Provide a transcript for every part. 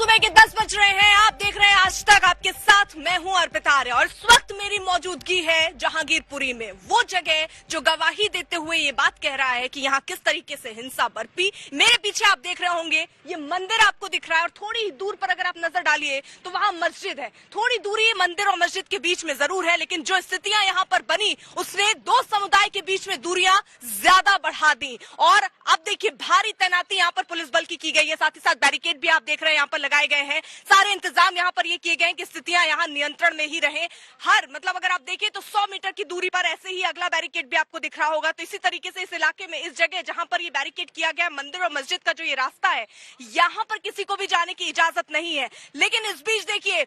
सुबह के 10 बज रहे हैं। आप देख रहे हैं आज तक, आपके साथ मैं हूं अर्पिता आर्य और इस वक्त मेरी मौजूदगी है जहांगीरपुरी में, वो जगह जो गवाही देते हुए ये बात कह रहा है कि यहाँ किस तरीके से हिंसा बरपी। मेरे पीछे आप देख रहे होंगे ये मंदिर आपको दिख रहा है और थोड़ी ही दूर पर अगर आप नजर डालिए तो वहाँ मस्जिद है। थोड़ी दूरी मंदिर और मस्जिद के बीच में जरूर है, लेकिन जो स्थितियां यहाँ पर बनी उसने दो समुदाय के बीच में दूरियां ज्यादा बढ़ा दी। और अब देखिए भारी तैनाती यहाँ पर पुलिस बल की गई है, साथ ही साथ बैरिकेड भी आप देख रहे हैं यहाँ पर लगाए गए हैं। सारे इंतजाम यहाँ पर ये किए गए हैं कि स्थितियां यहाँ नियंत्रण में ही रहें। हर मतलब अगर आप देखें तो 100 मीटर की दूरी पर ऐसे ही अगला बैरिकेड भी आपको दिख रहा होगा। तो इसी तरीके से इस इलाके में, इस जगह जहां पर ये बैरिकेड किया गया, मंदिर और मस्जिद का जो ये रास्ता है, यहाँ पर किसी को भी जाने की इजाजत नहीं है। लेकिन इस बीच देखिए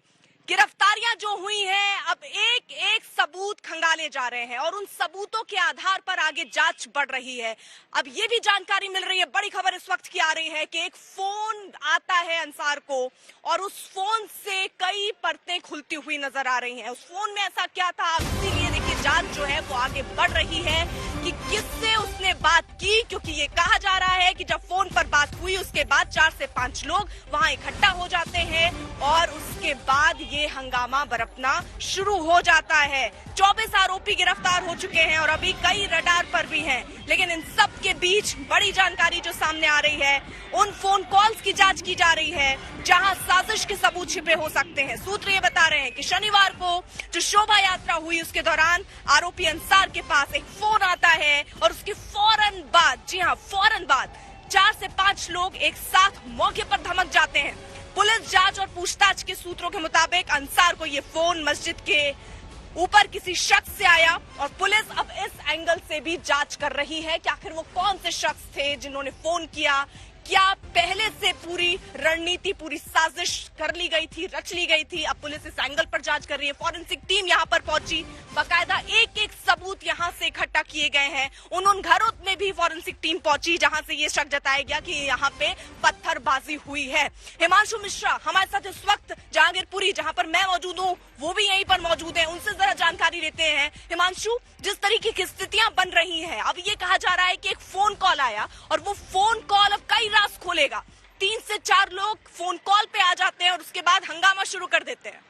गिरफ्तारियां जो हुई हैं, अब एक एक सबूत खंगाले जा रहे हैं और उन सबूतों के आधार पर आगे जांच बढ़ रही है। अब ये भी जानकारी मिल रही है, बड़ी खबर इस वक्त की आ रही है कि एक फोन आता है अंसार को और उस फोन से कई परतें खुलती हुई नजर आ रही हैं। उस फोन में ऐसा क्या था, इसीलिए देखिए जांच जो है वो आगे बढ़ रही है कि किससे उसने बात की, क्योंकि ये कहा जा रहा है कि जब फोन पर बात हुई उसके बाद 4 से 5 लोग वहां इकट्ठा हो जाते हैं और उसके बाद ये हंगामा बरपना शुरू हो जाता है। 24 आरोपी गिरफ्तार हो चुके हैं और अभी कई रडार पर भी हैं। लेकिन इन सब के बीच बड़ी जानकारी जो सामने आ रही है, उन फोन कॉल्स की जांच की जा रही है जहां साजिश के सबूत छिपे हो सकते हैं। सूत्र ये बता रहे हैं कि शनिवार को जो शोभा यात्रा हुई उसके दौरान आरोपी अंसार के पास एक फोन आता है और उसके फौरन बाद, जी हां फौरन बाद, 4 से 5 लोग एक साथ मौके पर धमक जाते हैं। पुलिस जांच और पूछताछ के सूत्रों के मुताबिक अंसार को ये फोन मस्जिद के ऊपर किसी शख्स से आया और पुलिस अब इस एंगल से भी जांच कर रही है कि आखिर वो कौन से शख्स थे जिन्होंने फोन किया। क्या पहले से पूरी रणनीति, पूरी साजिश कर ली गई थी, रच ली गई थी। अब पुलिस इस एंगल पर जांच कर रही है। फॉरेंसिक टीम यहाँ पर पहुंची, बाकायदा एक एक सबूत यहाँ से इकट्ठा किए गए हैं। उन घरों में भी फॉरेंसिक टीम पहुंची जहां से ये शक जताया गया कि यहाँ पे पत्थरबाजी हुई है। हिमांशु मिश्रा हमारे साथ इस वक्त जहांगीरपुरी, जहां पर मैं मौजूद हूँ, वो भी यहीं पर मौजूद है। उनसे जरा जानकारी लेते हैं। हिमांशु, जिस तरीके की स्थितियां बन रही हैं, अब ये कहा जा रहा है कि एक फोन कॉल आया और वो फोन कॉल अब कई राज खोलेगा। 3 से 4 लोग फोन कॉल पे आ जाते हैं और उसके बाद हंगामा शुरू कर देते हैं।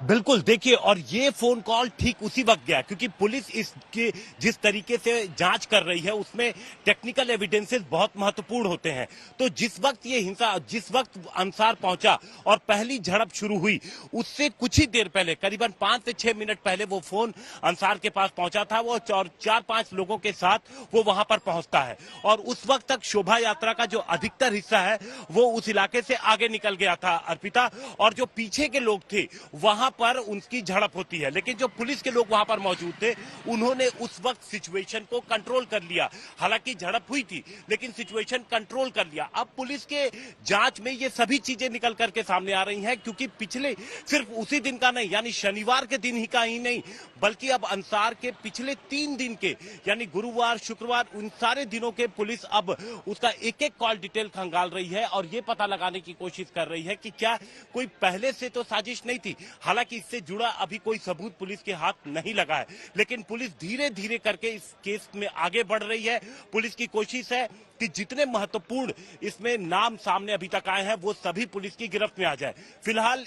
बिल्कुल, देखिए, और ये फोन कॉल ठीक उसी वक्त गया क्योंकि पुलिस इसके जिस तरीके से जांच कर रही है उसमें टेक्निकल एविडेंसेस बहुत महत्वपूर्ण होते हैं। तो जिस वक्त ये हिंसा, जिस वक्त अंसार पहुंचा और पहली झड़प शुरू हुई, उससे कुछ ही देर पहले, करीबन 5 से 6 मिनट पहले वो फोन अंसार के पास पहुंचा था। वो 4-5 लोगों के साथ वो वहां पर पहुंचता है और उस वक्त तक शोभा यात्रा का जो अधिकतर हिस्सा है वो उस इलाके से आगे निकल गया था अर्पिता, और जो पीछे के लोग थे वहां पर उनकी झड़प होती है। लेकिन जो पुलिस के लोग वहां पर मौजूद थे उन्होंने उस वक्त सिचुएशन को कंट्रोल कर लिया। हालांकि झड़प हुई थी लेकिन सिचुएशन कंट्रोल कर लिया। अब पुलिस के जांच में ये सभी चीजें निकल करके सामने आ रही हैं क्योंकि पिछले सिर्फ उसी दिन का नहीं, यानी शनिवार के दिन ही का ही नहीं, बल्कि अब अंसार के पिछले 3 दिन के, यानी गुरुवार, शुक्रवार, उन सारे दिनों के पुलिस अब उसका एक एक कॉल डिटेल खंगाल रही है और ये पता लगाने की कोशिश कर रही है कि क्या कोई पहले से तो साजिश नहीं थी। हालांकि इससे जुड़ा अभी कोई सबूत पुलिस के हाथ नहीं लगा है, लेकिन पुलिस धीरे धीरे करके इस केस में आगे बढ़ रही है। पुलिस की कोशिश है कि जितने महत्वपूर्ण इसमें नाम सामने अभी तक आए हैं वो सभी पुलिस की गिरफ्त में आ जाए। फिलहाल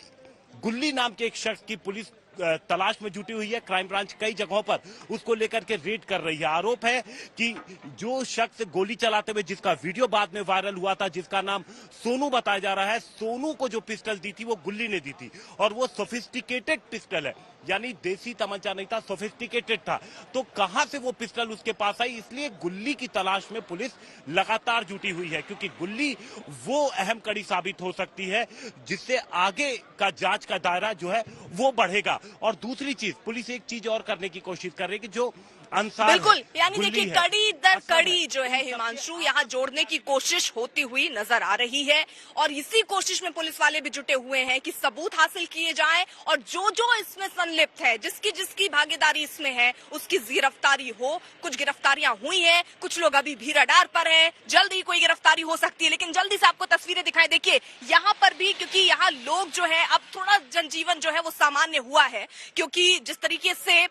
गुल्ली नाम के एक शख्स की पुलिस तलाश में जुटी हुई है। क्राइम ब्रांच कई जगहों पर उसको लेकर के रेड कर रही है। आरोप है कि जो शख्स गोली चलाते हुए, जिसका वीडियो बाद में वायरल हुआ था, जिसका नाम सोनू बताया जा रहा है, सोनू को जो पिस्टल दी थी वो गुल्ली ने दी थी और वो सोफिस्टिकेटेड पिस्टल है, यानी देसी तमंचा नहीं था, सोफिस्टिकेटेड था। तो कहां से वो पिस्टल उसके पास आई, इसलिए गुल्ली की तलाश में पुलिस लगातार जुटी हुई है क्योंकि गुल्ली वो अहम कड़ी साबित हो सकती है जिससे आगे का जांच का दायरा जो है वो बढ़ेगा। और दूसरी चीज, पुलिस एक चीज और करने की कोशिश कर रही है कि जो अंसार, बिल्कुल, यानी देखिए कड़ी दर कड़ी जो है हिमांशु यहाँ जोड़ने की कोशिश होती हुई नजर आ रही है और इसी कोशिश में पुलिस वाले भी जुटे हुए हैं कि सबूत हासिल किए जाएं और जो जो इसमें संलिप्त है, जिसकी जिसकी भागीदारी इसमें है, उसकी गिरफ्तारी हो। कुछ गिरफ्तारियां हुई हैं, कुछ लोग अभी भी रडार पर हैं, जल्द ही कोई गिरफ्तारी हो सकती है। लेकिन जल्दी से आपको तस्वीरें दिखाई, देखिए यहाँ पर भी, क्योंकि यहाँ लोग जो है अब थोड़ा जनजीवन जो है वो सामान्य हुआ है क्योंकि जिस तरीके से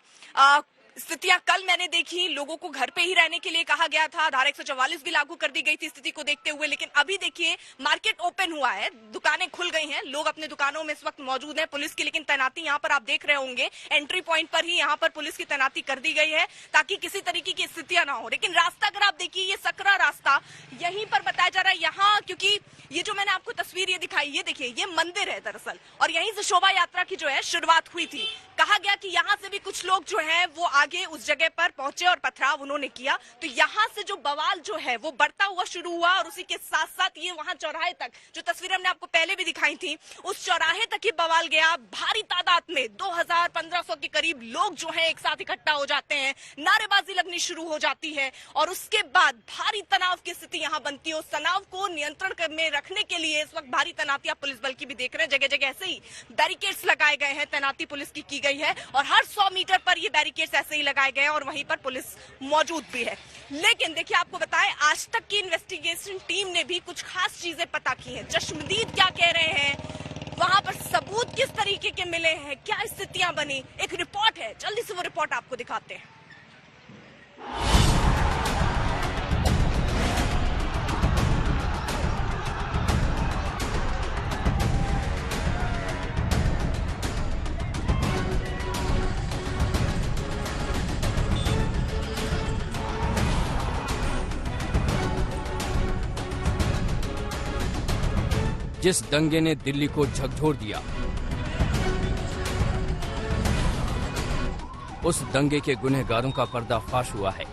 स्थितियां कल मैंने देखी, लोगों को घर पे ही रहने के लिए कहा गया था, धारा 144 भी लागू कर दी गई थी स्थिति को देखते हुए। लेकिन अभी देखिए मार्केट ओपन हुआ है, दुकानें खुल गई हैं, लोग अपने दुकानों में इस वक्त मौजूद हैं। पुलिस की लेकिन तैनाती यहाँ पर आप देख रहे होंगे, एंट्री पॉइंट पर ही यहाँ पर पुलिस की तैनाती कर दी गई है ताकि किसी तरीके की स्थितियां ना हो। लेकिन रास्ता अगर आप देखिए, ये सकरा रास्ता यहीं पर बताया जा रहा है यहाँ, क्योंकि ये जो मैंने आपको तस्वीर ये दिखाई, ये देखिए ये मंदिर है दरअसल, और यहीं से शोभा यात्रा की जो है शुरुआत हुई थी। कहा गया कि यहाँ से भी कुछ लोग जो है वो आगे उस जगह पर पहुंचे और पथराव उन्होंने किया, तो यहाँ से जो बवाल जो है वो बढ़ता हुआ शुरू हुआ और उसी के साथ साथ ये वहां चौराहे तक, जो तस्वीर हमने आपको पहले भी दिखाई थी, उस चौराहे तक ही बवाल गया। भारी तादाद में 2000-1500 के करीब लोग जो है एक साथ इकट्ठा हो जाते हैं, नारेबाजी लगनी शुरू हो जाती है और उसके बाद भारी तनाव की स्थिति यहाँ बनती है। उस तनाव को नियंत्रण में रखने के लिए इस वक्त भारी तैनाती आप पुलिस बल की भी देख रहे हैं, जगह जगह ऐसे ही बैरिकेड्स लगाए गए हैं, तैनाती पुलिस की गई है और हर 100 मीटर पर ये बैरिकेड्स ऐसे ही लगाए गए हैं और वहीं पर पुलिस मौजूद भी है। लेकिन देखिए आपको बताएं, आज तक की इन्वेस्टिगेशन टीम ने भी कुछ खास चीजें पता की हैं। चश्मदीद क्या कह रहे हैं, वहां पर सबूत किस तरीके के मिले हैं, क्या स्थितियां बनी, एक रिपोर्ट है, जल्दी से वो रिपोर्ट आपको दिखाते हैं। जिस दंगे ने दिल्ली को झकझोर दिया, उस दंगे के गुनहगारों का पर्दाफाश हुआ है।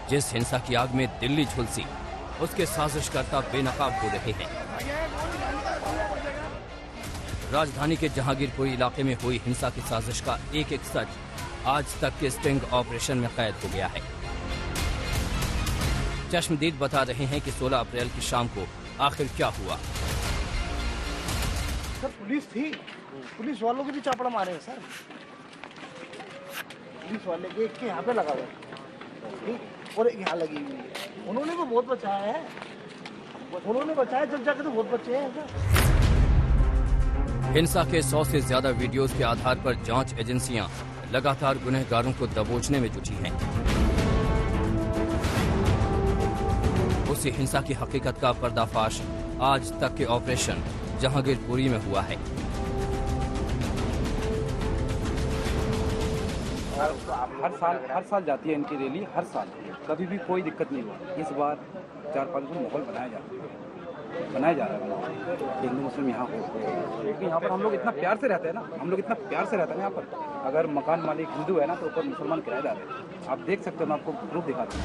जिस हिंसा की आग में दिल्ली झुलसी, उसके साजिशकर्ता बेनकाब हो रहे हैं। राजधानी के जहांगीरपुरी इलाके में हुई हिंसा की साजिश का एक एक सच आज तक के स्टिंग ऑपरेशन में कैद हो गया है। चश्मदीद बता रहे हैं कि 16 अप्रैल की शाम को आखिर क्या हुआ। सर पुलिस थी, पुलिस वालों के भी चापड़ा मारे हैं सर, पुलिस वाले के एक के यहाँ पे लगा हुआ है ठीक, और एक यहाँ लगी हुई है। उन्होंने तो बहुत बचाया है, उन्होंने बचाया, जब जाके तो बहुत बचे हैं सर। हिंसा के 100 से ज्यादा वीडियोस के आधार पर जांच एजेंसियां लगातार गुनहगारों को दबोचने में जुटी हैं। उसी हिंसा की हकीकत का पर्दाफाश आज तक के ऑपरेशन जहांगीरपुरी में हुआ है। हर साल जाती है इनकी रैली, हर साल, कभी भी कोई दिक्कत नहीं हुआ। इस बार 4-5 दिन माहौल बनाया जा रहा है हिंदू मुस्लिम यहाँ हो, क्योंकि यहाँ पर हम लोग इतना प्यार से रहते हैं ना, हम लोग इतना प्यार से रहते हैं यहाँ पर। अगर मकान मालिक हिंदू है ना तो ऊपर मुसलमान किराएदार है, आप देख सकते हो, मैं आपको प्रूफ दिखाता हूँ।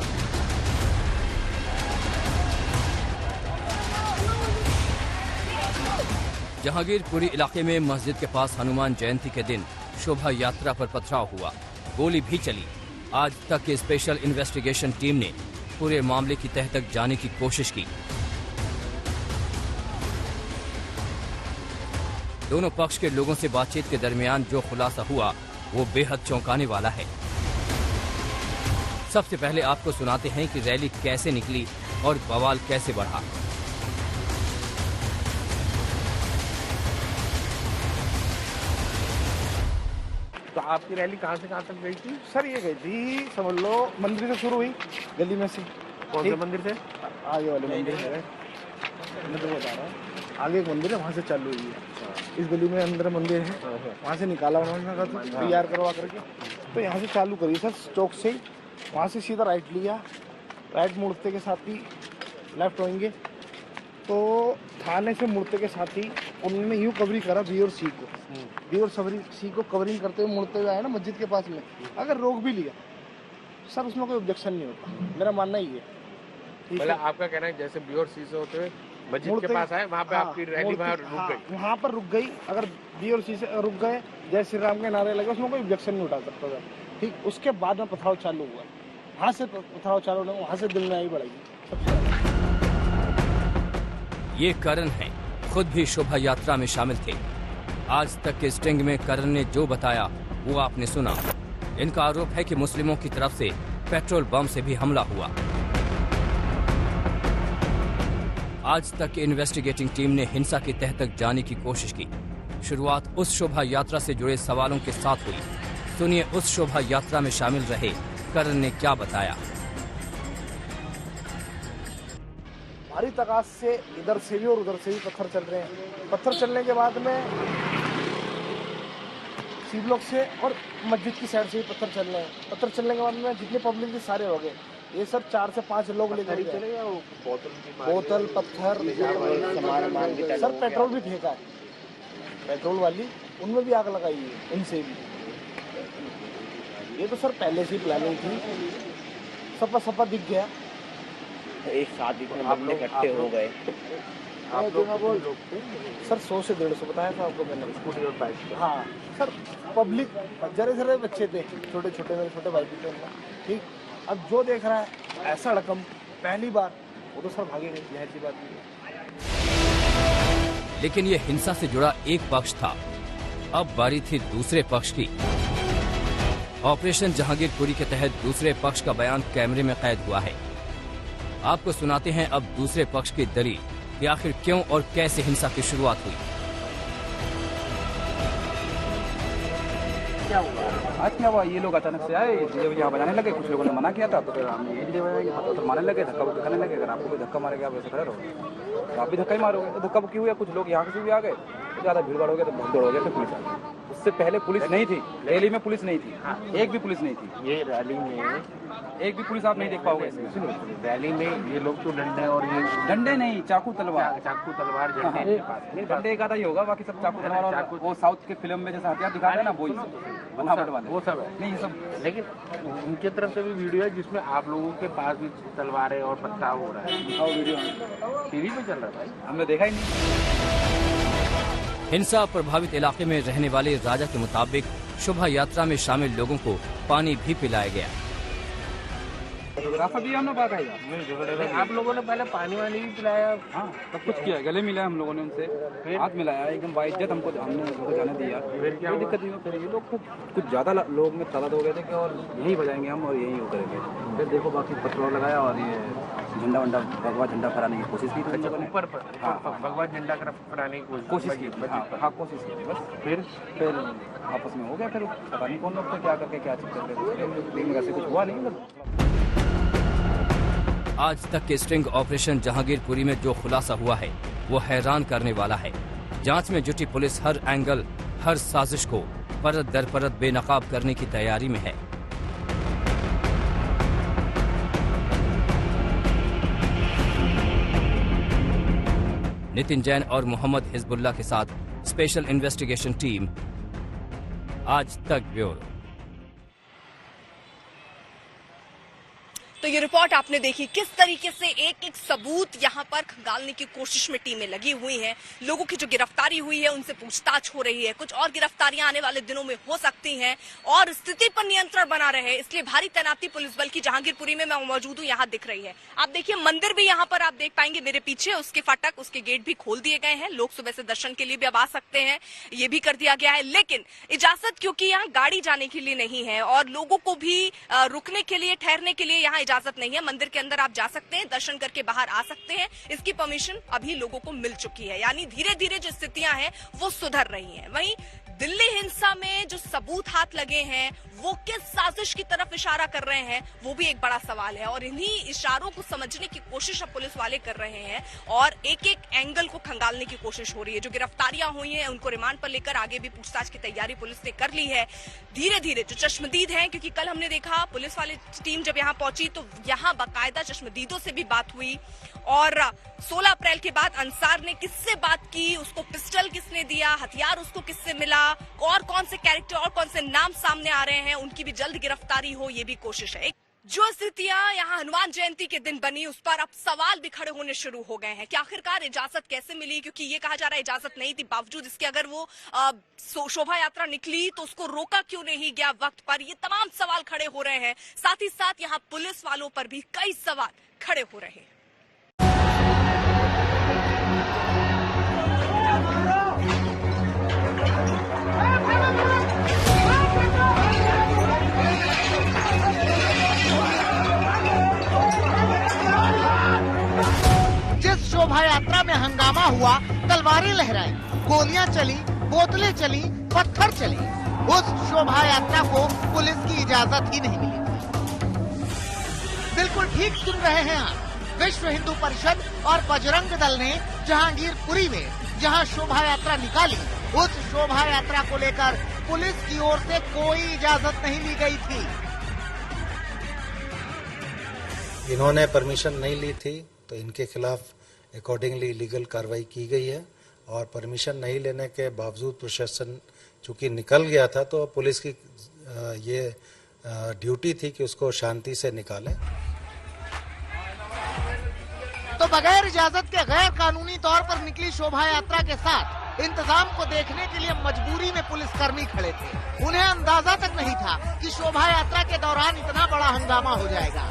जहांगीरपुरी इलाके में मस्जिद के पास हनुमान जयंती के दिन शोभा यात्रा पर पथराव हुआ, गोली भी चली। आज तक की स्पेशल इन्वेस्टिगेशन टीम ने पूरे मामले की तह तक जाने की कोशिश की। दोनों पक्ष के लोगों से बातचीत के दरमियान जो खुलासा हुआ वो बेहद चौंकाने वाला है। सबसे पहले आपको सुनाते हैं कि रैली कैसे निकली और बवाल कैसे बढ़ा। तो आपकी रैली कहाँ से कहाँ तक गई थी? सर ये गई थी, समझ लो मंदिर से शुरू हुई, गली में से। कौन से मंदिर से? आगे वाले मंदिर है, मैं तो बता रहा हूँ, आगे एक मंदिर है, वहाँ से चालू हुई है। इस गली में अंदर मंदिर है, वहाँ से निकाला उन्होंने तैयार करवा करके, तो यहाँ से चालू करी सर चौक से। वहाँ से सीधा राइट लिया, राइट मुड़ते के साथ ही लेफ्ट होंगे, तो थाने से मुड़ते के साथ ही उन्होंने यूँ कवरिंग करा बी और सी को, बी और सी को कवरिंग करते हुए मुड़ते हुए आए ना मस्जिद के पास में। अगर रोक भी लिया सर उसमें कोई ऑब्जेक्शन नहीं होता, मेरा मानना ही है। मतलब आपका कहना है जैसे बी और सी से होते हुए मस्जिद के पास आए, वहाँ पे आपकी रैली वहाँ रुक गई, वहाँ पर रुक गई। अगर बी और सी से रुक गए, जय श्री राम के नारे लगे, उसमें कोई ऑब्जेक्शन नहीं उठा सकता था ठीक। उसके बाद में पथराव चालू हुआ, वहाँ से पथराव चालू हुआ, वहाँ से दिल में आई बढ़ेगी। ये करण है, खुद भी शोभा यात्रा में शामिल थे। आज तक के स्टिंग में करण ने जो बताया वो आपने सुना। इनका आरोप है कि मुस्लिमों की तरफ से पेट्रोल बम से भी हमला हुआ। आज तक की इन्वेस्टिगेटिंग टीम ने हिंसा की तह तक जाने की कोशिश की। शुरुआत उस शोभा यात्रा से जुड़े सवालों के साथ हुई। सुनिए उस शोभा यात्रा में शामिल रहे करण ने क्या बताया। भारी तकाश से इधर से भी और उधर से भी पत्थर चल रहे हैं। पत्थर चलने के बाद में सी ब्लॉक से और मस्जिद की साइड से भी पत्थर चल रहे हैं। पत्थर चलने के बाद में जितने पब्लिक थी सारे हो गए। ये सब 4 से 5 लोग लेकर चले गए। बोतल पत्थर सर पेट्रोल भी फेंका है। पेट्रोल वाली उनमें भी आग लगाई है, उनसे भी। ये तो सर पहले से प्लानिंग थी। सपा दिख गया। एक साथ इतने बंदे इकट्ठे हो गए। आप लोग सर 100 से 150 बताया था आपको मैंने। स्कूटी और बाइक। हाँ सर पब्लिक जरे बच्चे थे, छोटे छोटे मेरे छोटे भाई भी थे। ठीक, अब जो देख रहा है ऐसा रकम पहली बार, वो तो सर भागे नहीं। ऐसी बात नहीं। लेकिन ये हिंसा से जुड़ा एक पक्ष था, अब बारी थी दूसरे पक्ष की। ऑपरेशन जहांगीरपुरी के तहत दूसरे पक्ष का बयान कैमरे में कैद हुआ है। आपको सुनाते हैं अब दूसरे पक्ष की दलील कि आखिर क्यों और कैसे हिंसा की शुरुआत हुई। आज क्या हुआ, ये लोग अचानक से आए, डीजे यहाँ बजाने लगे। कुछ लोगों ने मना किया था, तो फिर हम डीजे बजाएंगे तो मारने लगे, धक्का खाने लगे। अगर आपको कोई धक्का मारेगा आप ऐसे खड़े रहोगे तो आप भी धक्का ही मारोगे। तो धक्का बुक्की हुआ, कुछ लोग यहाँ से भी आ गए, तो ज़्यादा भीड़ भाड़ हो गया, तो बहुत दौड़ हो गया, तो पुलिस आ गई। उससे पहले पुलिस नहीं थी, रैली में पुलिस नहीं थी, एक भी पुलिस नहीं थी। ये रैली में एक भी पुलिस आप नहीं देख पाओगे इसमें। रैली में ये लोग तो डंडे और ये डंडे नहीं, चाकू तलवार झंडे डंडे एक आधा ही होगा, बाकी सब चाकू तलवार। और वो साउथ के फिल्म में जैसा हथियार दिखाते हैं ना, वही बनावट वाले वो सब है। नहीं ये सब। लेकिन उनकी तरफ से भी वीडियो है जिसमें आप लोगों के पास भी तलवारें और पथराव हो रहा है। दिखाओ वीडियो, टीवी पे चल रहा है भाई, हमने देखा ही नहीं। हिंसा प्रभावित इलाके में रहने वाले राजा के मुताबिक शोभा यात्रा में शामिल लोगों को पानी भी पिलाया गया। रास्ता दिया हमने बाकायदा। आप लोगों ने पहले पानी वानी भी पिलाया। हाँ सब कुछ किया, गले मिलाया हम लोगों ने उनसे, हाथ मिलाया, एकदम बाइज्जत हमने उनको जाने दिया। फिर क्या कोई दिक्कत नहीं हुई। फिर ये लोग कुछ ज़्यादा लोग में तादाद हो गए थे कि और यहीं बजाएंगे हम और यहीं उतरेंगे। फिर देखो बाकी पेट्रोल लगाया और ये झंडा वंडा भगवा झंडा फहराने की कोशिश की थी लोगों ने। ऊपर भगवा झंडा फहराने की कोशिश की थी। हाँ कोशिश की थी बस। फिर आपस में हो गया। फिर पता नहीं कौन लोग थे, क्या करके क्या चीज़ करके, लेकिन वैसे कुछ हुआ नहीं। आज तक के स्ट्रिंग ऑपरेशन जहांगीरपुरी में जो खुलासा हुआ है वो हैरान करने वाला है। जांच में जुटी पुलिस हर एंगल, हर साजिश को परत दर परत बेनकाब करने की तैयारी में है। नितिन जैन और मोहम्मद हिजबुल्लाह के साथ स्पेशल इन्वेस्टिगेशन टीम, आज तक ब्यूरो। तो ये रिपोर्ट आपने देखी किस तरीके से एक एक सबूत यहाँ पर खंगालने की कोशिश में टीमें लगी हुई हैं। लोगों की जो गिरफ्तारी हुई है उनसे पूछताछ हो रही है। कुछ और गिरफ्तारियां आने वाले दिनों में हो सकती हैं और स्थिति पर नियंत्रण बना रहे, इसलिए भारी तैनाती पुलिस बल की जहांगीरपुरी में मैं मौजूद हूँ, यहाँ दिख रही है। आप देखिए मंदिर भी यहाँ पर आप देख पाएंगे मेरे पीछे, उसके फाटक, उसके गेट भी खोल दिए गए हैं। लोग सुबह से दर्शन के लिए भी अब आ सकते हैं, ये भी कर दिया गया है। लेकिन इजाजत क्योंकि यहाँ गाड़ी जाने के लिए नहीं है और लोगों को भी रुकने के लिए, ठहरने के लिए यहाँ इजाजत नहीं है। मंदिर के अंदर आप जा सकते हैं, दर्शन करके बाहर आ सकते हैं, इसकी परमिशन अभी लोगों को मिल चुकी है। यानी धीरे धीरे जो स्थितियां हैं वो सुधर रही हैं। वहीं दिल्ली हिंसा में जो सबूत हाथ लगे हैं वो किस साजिश की तरफ इशारा कर रहे हैं, वो भी एक बड़ा सवाल है और इन्हीं इशारों को समझने की कोशिश अब पुलिस वाले कर रहे हैं और एक एक एंगल को खंगालने की कोशिश हो रही है। जो गिरफ्तारियां हुई हैं उनको रिमांड पर लेकर आगे भी पूछताछ की तैयारी पुलिस ने कर ली है। धीरे धीरे जो चश्मदीद हैं, क्योंकि कल हमने देखा पुलिस वाली टीम जब यहाँ पहुंची तो यहाँ बाकायदा चश्मदीदों से भी बात हुई और 16 अप्रैल के बाद अंसार ने किससे बात की, उसको पिस्टल किसने दिया, हथियार उसको किससे मिला और कौन से कैरेक्टर और कौन से नाम सामने आ रहे हैं, उनकी भी जल्द गिरफ्तारी हो, ये भी कोशिश है। जो स्थितियां यहाँ हनुमान जयंती के दिन बनी उस पर अब सवाल भी खड़े होने शुरू हो गए हैं कि आखिरकार इजाजत कैसे मिली, क्योंकि ये कहा जा रहा है इजाजत नहीं थी, बावजूद इसके अगर वो शोभा यात्रा निकली तो उसको रोका क्यों नहीं गया वक्त पर। ये तमाम सवाल खड़े हो रहे हैं। साथ ही साथ यहाँ पुलिस वालों पर भी कई सवाल खड़े हो रहे हैं। शोभा हंगामा हुआ, तलवारें लहराई, गोलियां चली, बोतलें चली, पत्थर चले। उस शोभा यात्रा को पुलिस की इजाजत ही नहीं मिली। बिल्कुल ठीक सुन रहे हैं आप। विश्व हिंदू परिषद और बजरंग दल ने जहांगीरपुरी में जहां शोभा यात्रा निकाली, उस शोभा यात्रा को लेकर पुलिस की ओर से कोई इजाजत नहीं ली गई थी। इन्होंने परमिशन नहीं ली थी तो इनके खिलाफ अकॉर्डिंगली लीगल कार्रवाई की गई है और परमिशन नहीं लेने के बावजूद प्रशासन चूंकि निकल गया था तो पुलिस की ये ड्यूटी थी कि उसको शांति से निकालें। तो बगैर इजाजत के गैर कानूनी तौर पर निकली शोभा यात्रा के साथ इंतजाम को देखने के लिए मजबूरी में पुलिसकर्मी खड़े थे। उन्हें अंदाजा तक नहीं था कि शोभा यात्रा के दौरान इतना बड़ा हंगामा हो जाएगा।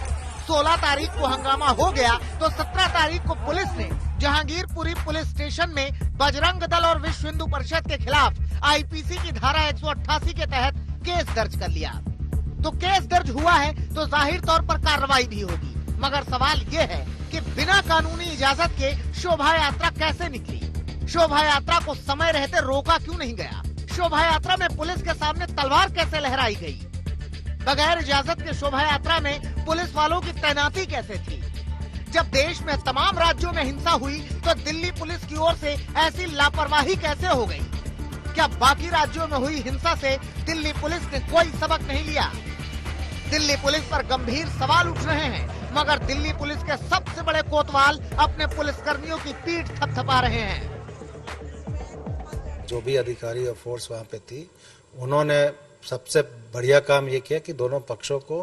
16 तारीख को हंगामा हो गया तो 17 तारीख को पुलिस ने जहांगीरपुरी पुलिस स्टेशन में बजरंग दल और विश्व हिंदू परिषद के खिलाफ आईपीसी की धारा 188 के तहत केस दर्ज कर लिया। तो केस दर्ज हुआ है तो जाहिर तौर पर कार्रवाई भी होगी, मगर सवाल ये है कि बिना कानूनी इजाजत के शोभा यात्रा कैसे निकली? शोभा यात्रा को समय रहते रोका क्यों नहीं गया? शोभा यात्रा में पुलिस के सामने तलवार कैसे लहराई गई? बगैर इजाजत के शोभा यात्रा में पुलिस वालों की तैनाती कैसे थी? जब देश में तमाम राज्यों में हिंसा हुई तो दिल्ली पुलिस की ओर से ऐसी लापरवाही कैसे हो गई? क्या बाकी राज्यों में हुई हिंसा से दिल्ली पुलिस ने कोई सबक नहीं लिया? दिल्ली पुलिस पर गंभीर सवाल उठ रहे हैं, मगर दिल्ली पुलिस के सबसे बड़े कोतवाल अपने पुलिसकर्मियों की पीठ थपथपा रहे हैं। जो भी अधिकारी और फोर्स वहाँ पे थी, उन्होंने सबसे बढ़िया काम ये किया कि दोनों पक्षों को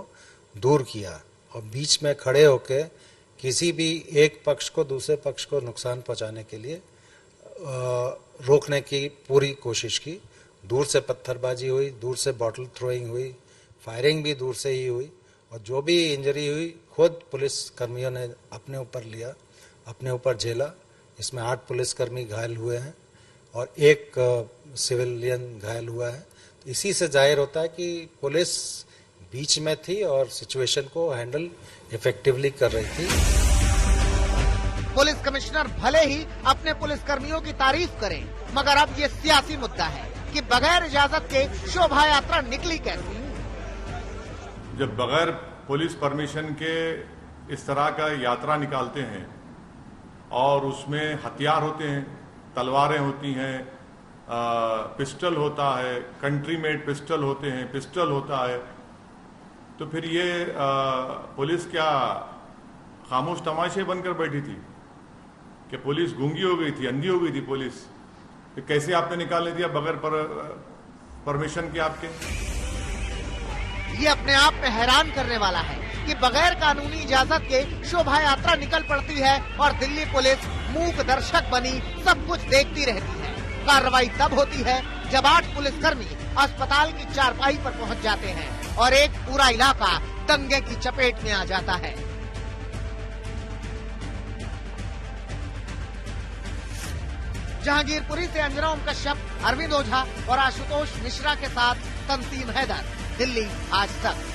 दूर किया और बीच में खड़े होके किसी भी एक पक्ष को दूसरे पक्ष को नुकसान पहुंचाने के लिए रोकने की पूरी कोशिश की। दूर से पत्थरबाजी हुई, दूर से बॉटल थ्रोइंग हुई, फायरिंग भी दूर से ही हुई और जो भी इंजरी हुई खुद पुलिस कर्मियों ने अपने ऊपर लिया, अपने ऊपर झेला। इसमें 8 पुलिसकर्मी घायल हुए हैं और 1 सिविलियन घायल हुआ है। तो इसी से जाहिर होता है कि पुलिस बीच में थी और सिचुएशन को हैंडल इफेक्टिवली कर रही थी। पुलिस कमिश्नर भले ही अपने पुलिसकर्मियों की तारीफ करें, मगर अब ये सियासी मुद्दा है कि बगैर इजाजत के शोभा यात्रा निकली कैसे? जब बगैर पुलिस परमिशन के इस तरह का यात्रा निकालते हैं और उसमें हथियार होते हैं, तलवारें होती हैं, पिस्टल होता है, कंट्री मेड पिस्टल होते हैं, पिस्टल होता है, तो फिर ये पुलिस क्या खामोश तमाशे बनकर बैठी थी कि पुलिस गूंगी हो गई थी, अंधी हो गई थी पुलिस? तो कैसे आपने निकालने दिया बगैर परमिशन के आपके? ये अपने आप में हैरान करने वाला है कि बगैर कानूनी इजाजत के शोभा यात्रा निकल पड़ती है और दिल्ली पुलिस मूक दर्शक बनी सब कुछ देखती रहती है। कार्रवाई तब होती है जब 8 पुलिसकर्मी अस्पताल की चारपाई पर पहुंच जाते हैं और एक पूरा इलाका दंगे की चपेट में आ जाता है। जहांगीरपुरी से अंजना ओम कश्यप, अरविंद ओझा और आशुतोष मिश्रा के साथ तंसीम हैदर, दिल्ली आज तक।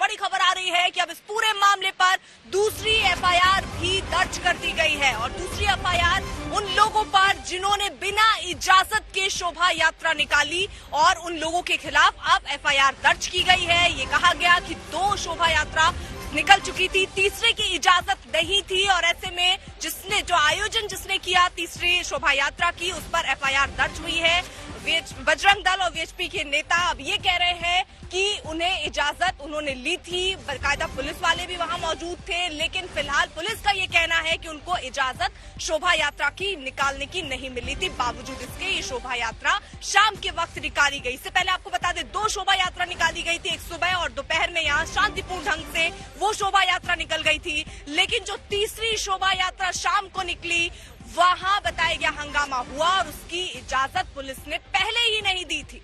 बड़ी खबर आ रही है कि अब इस पूरे मामले पर दूसरी एफआईआर भी दर्ज कर दी गई है और दूसरी एफआईआर उन लोगों पर जिन्होंने बिना इजाजत के शोभा यात्रा निकाली और उन लोगों के खिलाफ अब एफआईआर दर्ज की गई है। ये कहा गया कि 2 शोभा यात्रा निकल चुकी थी, तीसरे की इजाजत नहीं थी और ऐसे में जो आयोजन जिसने किया तीसरी शोभा यात्रा की, उस पर एफआईआर दर्ज हुई है। बजरंग दल और वीएचपी के नेता अब ये कह रहे हैं कि उन्हें इजाजत उन्होंने ली थी, बाकायदा पुलिस वाले भी वहां मौजूद थे, लेकिन फिलहाल पुलिस का ये कहना है कि उनको इजाजत शोभा यात्रा की निकालने की नहीं मिली थी। बावजूद इसके ये शोभा यात्रा शाम के वक्त निकाली गई। इससे पहले आपको बता दें 2 शोभा यात्रा निकाली गई थी, एक सुबह और दोपहर में यहाँ शांतिपूर्ण ढंग से वो शोभा यात्रा निकल गई थी, लेकिन जो तीसरी शोभा यात्रा शाम को निकली वहां बताया गया हंगामा हुआ और उसकी इजाजत पुलिस ने पहले ही नहीं दी थी।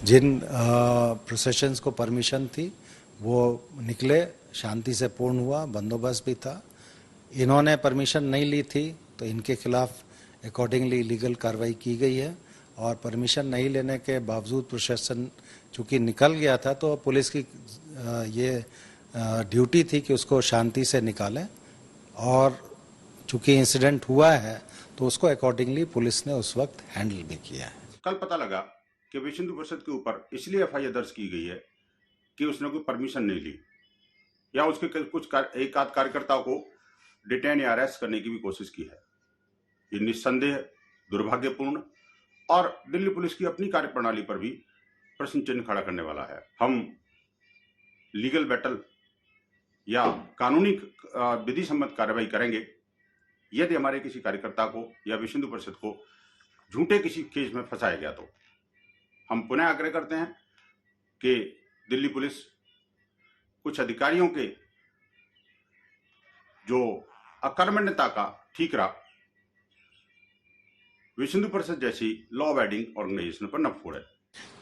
जिन प्रोसेशंस को परमिशन थी वो निकले, शांति से पूर्ण हुआ, बंदोबस्त भी था। इन्होंने परमिशन नहीं ली थी तो इनके खिलाफ अकॉर्डिंगली लीगल कार्रवाई की गई है और परमिशन नहीं लेने के बावजूद प्रशासन चूंकि निकल गया था तो पुलिस की ये ड्यूटी थी कि उसको शांति से निकालें और चूंकि इंसिडेंट हुआ है तो उसको अकॉर्डिंगली पुलिस ने उस वक्त हैंडल भी किया है। कल पता लगा कि विश्व हिंदू परिषद के ऊपर इसलिए एफआईआर दर्ज की गई है कि उसने कोई परमिशन नहीं ली या उसके कुछ एक आध कार्यकर्ताओं को डिटेन या अरेस्ट करने की भी कोशिश की है। ये निस्संदेह दुर्भाग्यपूर्ण और दिल्ली पुलिस की अपनी कार्यप्रणाली पर भी प्रश्न चिन्ह खड़ा करने वाला है। हम लीगल बैटल या कानूनी विधि सम्मत कार्रवाई करेंगे यदि हमारे किसी कार्यकर्ता को या विश्व हिंदू परिषद को झूठे किसी केस में फंसाया गया तो। हम पुनः आग्रह करते हैं कि दिल्ली पुलिस कुछ अधिकारियों के जो अकर्मण्यता का ठीकरा विश्व हिंदू परिषद जैसी लॉ अबाइडिंग ऑर्गेनाइजेशन पर न फोड़े।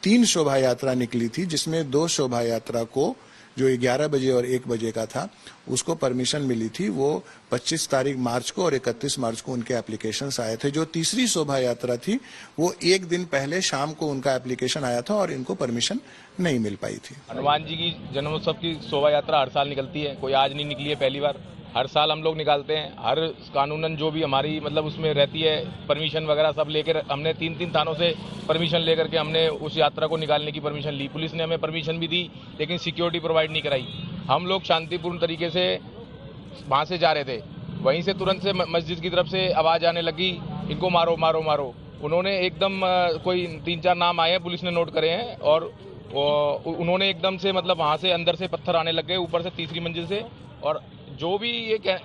3 शोभा यात्रा निकली थी जिसमें 2 शोभा यात्रा को जो 11 बजे और 1 बजे का था उसको परमिशन मिली थी। वो 25 तारीख मार्च को और 31 मार्च को उनके एप्लीकेशंस आए थे। जो तीसरी शोभा यात्रा थी वो 1 दिन पहले शाम को उनका एप्लीकेशन आया था और इनको परमिशन नहीं मिल पाई थी। हनुमान जी की जन्मोत्सव की शोभा यात्रा हर साल निकलती है, कोई आज नहीं निकली है, पहली बार। हर साल हम लोग निकालते हैं, हर कानूनन जो भी हमारी मतलब उसमें रहती है परमिशन वगैरह सब लेकर हमने 3 थानों से परमिशन लेकर के हमने उस यात्रा को निकालने की परमिशन ली। पुलिस ने हमें परमिशन भी दी लेकिन सिक्योरिटी प्रोवाइड नहीं कराई। हम लोग शांतिपूर्ण तरीके से वहाँ से जा रहे थे, वहीं से तुरंत से मस्जिद की तरफ से आवाज़ आने लगी इनको मारो मारो मारो। उन्होंने एकदम कोई 3-4 नाम आए हैं, पुलिस ने नोट करे हैं और उन्होंने एकदम से मतलब वहाँ से अंदर से पत्थर आने लग गए ऊपर से 3री मंजिल से। और जो भी ये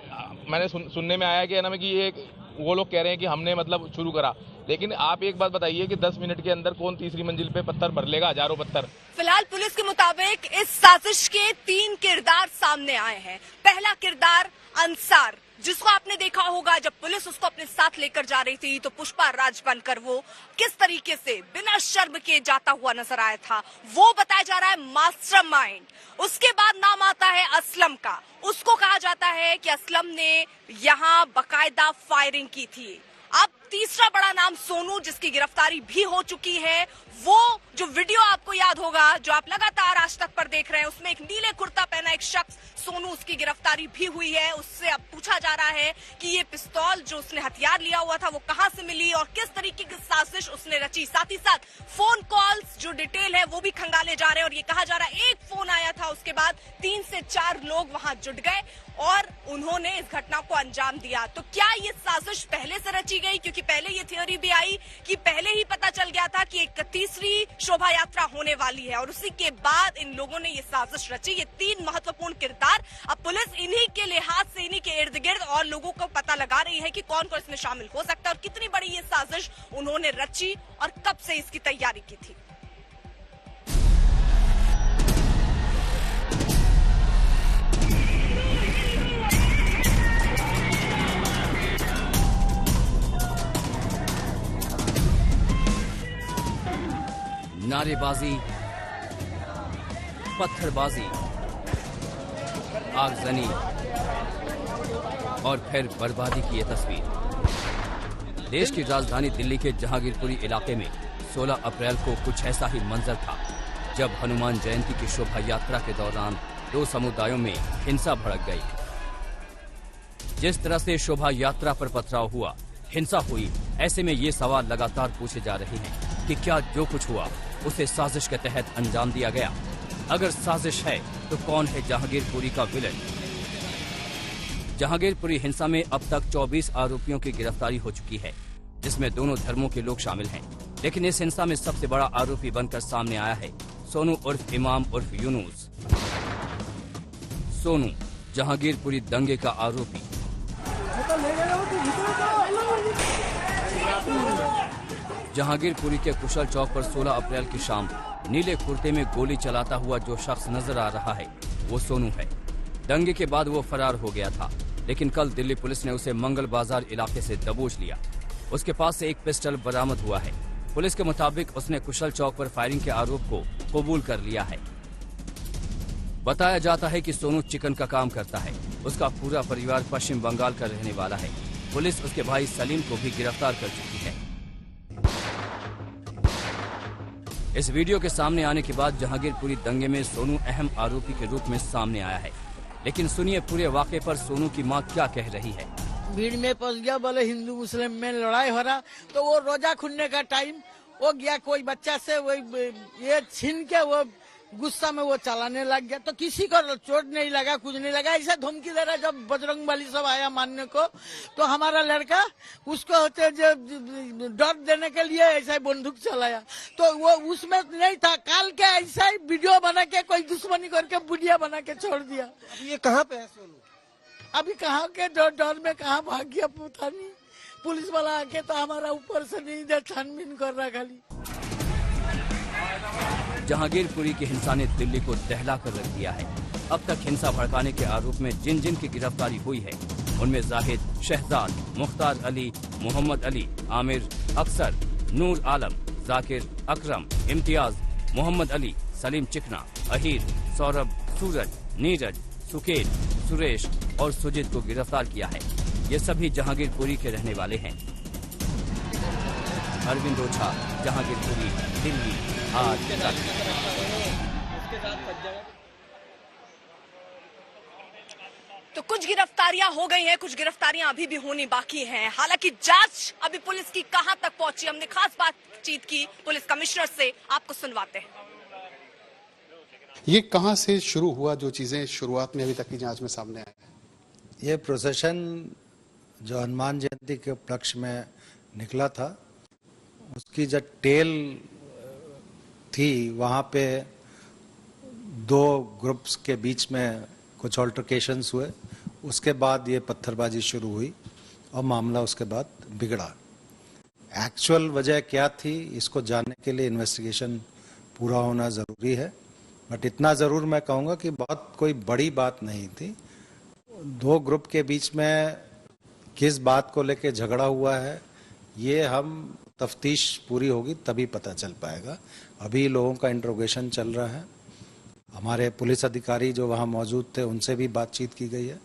मैंने सुनने में आया कि ना कि ये वो लोग कह रहे हैं कि हमने मतलब शुरू करा, लेकिन आप एक बात बताइए कि 10 मिनट के अंदर कौन 3री मंजिल पे पत्थर भर लेगा, हजारों पत्थर। फिलहाल पुलिस के मुताबिक इस साजिश के 3 किरदार सामने आए हैं। पहला किरदार अंसार, जिसको आपने देखा होगा जब पुलिस उसको अपने साथ लेकर जा रही थी तो पुष्पा राज बनकर वो किस तरीके से बिना शर्म के जाता हुआ नजर आया था, वो बताया जा रहा है मास्टरमाइंड। उसके बाद नाम आता है असलम का। उसको कहा जाता है कि असलम ने यहाँ बाकायदा फायरिंग की थी। अब तीसरा बड़ा नाम सोनू, जिसकी गिरफ्तारी भी हो चुकी है। वो जो वीडियो आपको याद होगा जो आप लगातार आज तक पर देख रहे हैं, उसमें एक नीले कुर्ता पहना एक शख्स सोनू, उसकी गिरफ्तारी भी हुई है। उससे अब पूछा जा रहा है कि ये पिस्तौल जो उसने हथियार लिया हुआ था वो कहां से मिली और किस तरीके की साजिश उसने रची। साथ ही साथ फोन कॉल्स जो डिटेल है वो भी खंगाले जा रहे हैं और ये कहा जा रहा है एक फोन आया था, उसके बाद 3 से 4 लोग वहां जुट गए और उन्होंने इस घटना को अंजाम दिया। तो क्या ये साजिश पहले से रची गई? क्योंकि पहले ये थ्योरी भी आई कि पहले ही पता चल गया था कि एक तीसरी शोभा यात्रा होने वाली है और उसी के बाद इन लोगों ने ये साजिश रची। ये 3 महत्वपूर्ण किरदार अब पुलिस इन्हीं के लिहाज से इन्हीं के इर्द गिर्द और लोगों को पता लगा रही है कि कौन कौन इसमें शामिल हो सकता है और कितनी बड़ी ये साजिश उन्होंने रची और कब से इसकी तैयारी की थी। नारेबाजी, पत्थरबाजी, आगजनी और फिर बर्बादी की ये तस्वीर। देश की राजधानी दिल्ली के जहांगीरपुरी इलाके में 16 अप्रैल को कुछ ऐसा ही मंजर था जब हनुमान जयंती की शोभा यात्रा के दौरान 2 समुदायों में हिंसा भड़क गई। जिस तरह से शोभा यात्रा पर पथराव हुआ, हिंसा हुई, ऐसे में ये सवाल लगातार पूछे जा रहे हैं कि क्या जो कुछ हुआ उसे साजिश के तहत अंजाम दिया गया? अगर साजिश है तो कौन है जहांगीरपुरी का विलन? जहांगीरपुरी हिंसा में अब तक 24 आरोपियों की गिरफ्तारी हो चुकी है, जिसमें दोनों धर्मों के लोग शामिल हैं। लेकिन इस हिंसा में सबसे बड़ा आरोपी बनकर सामने आया है सोनू उर्फ इमाम उर्फ यूनुस। सोनू जहांगीरपुरी दंगे का आरोपी। जहांगीरपुरी के कुशल चौक पर 16 अप्रैल की शाम नीले कुर्ते में गोली चलाता हुआ जो शख्स नजर आ रहा है वो सोनू है। दंगे के बाद वो फरार हो गया था, लेकिन कल दिल्ली पुलिस ने उसे मंगल बाजार इलाके से दबोच लिया। उसके पास से एक पिस्टल बरामद हुआ है। पुलिस के मुताबिक उसने कुशल चौक पर फायरिंग के आरोप को कबूल कर लिया है। बताया जाता है कि सोनू चिकन का काम करता है। उसका पूरा परिवार पश्चिम बंगाल का रहने वाला है। पुलिस उसके भाई सलीम को भी गिरफ्तार कर चुकी है। इस वीडियो के सामने आने के बाद जहांगीरपुरी दंगे में सोनू अहम आरोपी के रूप में सामने आया है। लेकिन सुनिए पूरे वाकये पर सोनू की मां क्या कह रही है। भीड़ में पहुंच गया, बोले हिंदू मुस्लिम में लड़ाई हो रहा, तो वो रोजा खुलने का टाइम वो गया, कोई बच्चा से वो ये छीन के वो गुस्सा में वो चलाने लग गया, तो किसी को चोट नहीं लगा, कुछ नहीं लगा। ऐसा धमकी दे रहा। जब बजरंग बली सब आया मानने को, तो हमारा लड़का उसको होते डर देने के लिए ऐसा ही बंदूक चलाया, तो वो उसमें नहीं था। काल के ऐसा ही वीडियो बना के कोई दुश्मनी करके वीडियो बना के छोड़ दिया। ये कहाँ पे है सोनू? अभी कहाँ के डर में कहाँ भाग गया पता नहीं। पुलिस वाला आके तो हमारा ऊपर से नहीं दे छानबीन कर रहा खाली। जहांगीरपुरी की हिंसा ने दिल्ली को दहला कर रख दिया है। अब तक हिंसा भड़काने के आरोप में जिन जिन की गिरफ्तारी हुई है, उनमें जाहिद, शहजाद, मुख्तार अली, मोहम्मद अली, आमिर, अक्सर, नूर आलम, जाकिर, अकरम, इम्तियाज, मोहम्मद अली, सलीम चिकना, अहीर, सौरभ, सूरज, नीरज, सुकेत, सुरेश और सुजित को गिरफ्तार किया है। ये सभी जहांगीरपुरी के रहने वाले हैं। अरविंद ओझा, जहांगीरपुरी, दिल्ली, आज तक। तो कुछ गिरफ्तारियां हो गई हैं, कुछ गिरफ्तारियां अभी भी होनी बाकी हैं। हालांकि जांच अभी पुलिस की कहां तक पहुंची, हमने खास बातचीत की पुलिस कमिश्नर से, आपको सुनवाते हैं। ये कहां से शुरू हुआ, जो चीजें शुरुआत में अभी तक की जांच में सामने आए? ये प्रोसेशन जो हनुमान जयंती के उपलक्ष्य में निकला था, उसकी जो टेल थी, वहाँ पे दो ग्रुप्स के बीच में कुछ ऑल्टरकेशंस हुए। उसके बाद ये पत्थरबाजी शुरू हुई और मामला उसके बाद बिगड़ा। एक्चुअल वजह क्या थी, इसको जानने के लिए इन्वेस्टिगेशन पूरा होना ज़रूरी है। बट इतना ज़रूर मैं कहूँगा कि बहुत कोई बड़ी बात नहीं थी। दो ग्रुप के बीच में किस बात को लेके झगड़ा हुआ है, ये हम तफ्तीश पूरी होगी तभी पता चल पाएगा। अभी लोगों का इंट्रोगेशन चल रहा है। हमारे पुलिस अधिकारी जो वहाँ मौजूद थे, उनसे भी बातचीत की गई है,